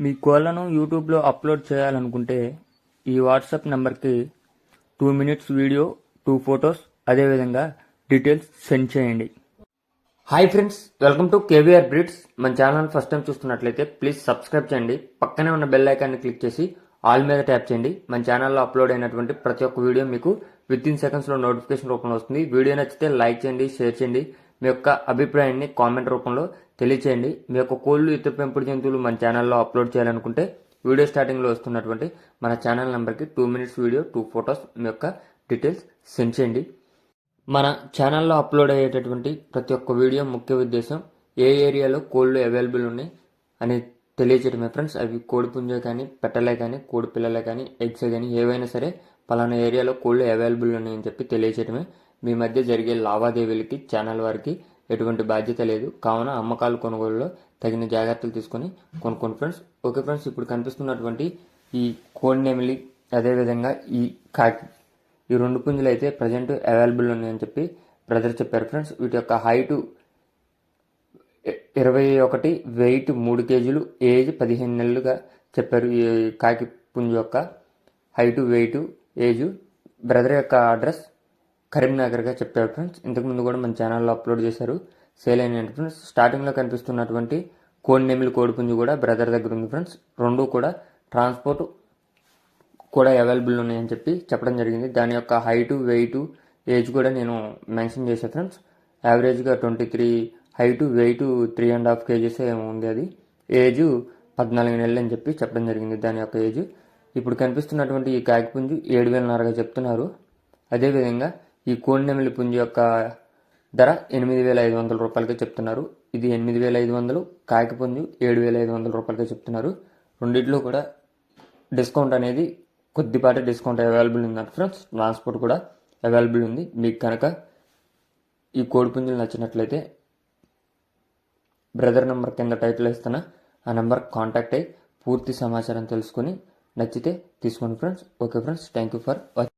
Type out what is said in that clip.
మీ కోళ్లను యూట్యూబ్లో అప్లోడ్ చేయాలనుకుంటే ఈ వాట్సాప్ నెంబర్కి 2 minutes వీడియో, 2 photos, అదేవిధంగా డీటెయిల్స్ సెండ్ చేయండి. Hi friends, welcome to KVR breeds. మన ఛానల్ ఫస్ట్ టైం చూస్తున్నట్లయితే ప్లీజ్ సబ్స్క్రైబ్ చేయండి. పక్కనే ఉన్న బెల్ ఐకాన్ని క్లిక్ చేసి ఆల్ మీద ట్యాప్ చేయండి. మన ఛానల్లో అప్లోడ్ అయినటువంటి ప్రతి ఒక్క వీడియో మీకు విత్ ఇన్ సెకండ్స్లో నోటిఫికేషన్ రూపంలో వస్తుంది. వీడియో నచ్చితే లైక్ చేయండి, షేర్ చేయండి. మీ యొక్క అభిప్రాయాన్ని కామెంట్ రూపంలో తెలియచేయండి. మీ యొక్క కోళ్ళు, ఇతర పెంపుడు జంతువులు మన ఛానల్లో అప్లోడ్ చేయాలనుకుంటే వీడియో స్టార్టింగ్లో వస్తున్నటువంటి మన ఛానల్ నెంబర్కి 2 minutes వీడియో, 2 photos, మీ యొక్క డీటెయిల్స్ సెండ్ చేయండి. మన ఛానల్లో అప్లోడ్ అయ్యేటటువంటి ప్రతి ఒక్క వీడియో ముఖ్య ఉద్దేశం ఏ ఏరియాలో కోళ్ళు అవైలబుల్ ఉన్నాయి అని తెలియచేయడమే ఫ్రెండ్స్. అవి కోడి పుంజే కానీ, పెట్టలే కానీ, కోడి పిల్లలే కానీ, ఎగ్స్ కానీ ఏవైనా సరే పలానా ఏరియాలో కోళ్ళు అవైలబుల్ ఉన్నాయని చెప్పి తెలియచేయడమే. మీ మధ్య జరిగే లావాదేవీలకి ఛానల్ వారికి ఎటువంటి బాధ్యత లేదు. కావున అమ్మకాలు, కొనుగోలులో తగిన జాగ్రత్తలు తీసుకొని కొనుక్కోండి ఫ్రెండ్స్. ఓకే ఫ్రెండ్స్, ఇప్పుడు కనిపిస్తున్నటువంటి ఈ కోడి నెమిలి, అదేవిధంగా ఈ కాకి, ఈ 2 పుంజులు అయితే ప్రజెంట్ అవైలబుల్ ఉన్నాయని చెప్పి బ్రదర్ చెప్పారు ఫ్రెండ్స్. వీటి యొక్క హైటు 21, వెయిట్ 3 kgs, ఏజ్ 15 నెలలుగా చెప్పారు. ఈ కాకి పుంజు యొక్క హైటు, వెయిట్, ఏజ్. బ్రదర్ యొక్క అడ్రస్ కరీంనగర్గా చెప్పారు ఫ్రెండ్స్. ఇంతకుముందు కూడా మన ఛానల్లో అప్లోడ్ చేశారు, సేల్ అయిన ఫ్రెండ్స్. స్టార్టింగ్లో కనిపిస్తున్నటువంటి కోడి నెమిలి, కోడి పుంజు కూడా బ్రదర్ దగ్గర ఉంది ఫ్రెండ్స్. 2 కూడా ట్రాన్స్పోర్ట్ కూడా అవైలబుల్ ఉన్నాయని చెప్పి చెప్పడం జరిగింది. దాని యొక్క హైటు, వెయిట్, ఏజ్ కూడా నేను మెన్షన్ చేశాను ఫ్రెండ్స్. యావరేజ్గా 23 హైటు, వెయిట్ 3.5 kgs ఏమో ఉంది. అది ఏజ్ 14 నెలలు అని చెప్పి చెప్పడం జరిగింది దాని యొక్క ఏజ్. ఇప్పుడు కనిపిస్తున్నటువంటి ఈ కాకి పుంజు 7,500గా చెప్తున్నారు. అదేవిధంగా ఈ కోడి నెమిలి పుంజు యొక్క ధర 8,500 రూపాయలకే చెప్తున్నారు. ఇది 8,500, కాకి పుంజు 7,500 రూపాయలకే చెప్తున్నారు. రెండిట్లో కూడా డిస్కౌంట్ అనేది కొద్దిపాటి డిస్కౌంట్ అవైలబుల్ ఉంది ఫ్రెండ్స్. ట్రాన్స్పోర్ట్ కూడా అవైలబుల్ ఉంది. మీకు కనుక ఈ కోడి పుంజులు నచ్చినట్లయితే బ్రదర్ నెంబర్ కింద టైటిల్ ఇస్తాను, ఆ నెంబర్ కాంటాక్ట్ అయ్యి పూర్తి సమాచారం తెలుసుకొని నచ్చితే తీసుకోండి friends. Okay friends, thank you for watching.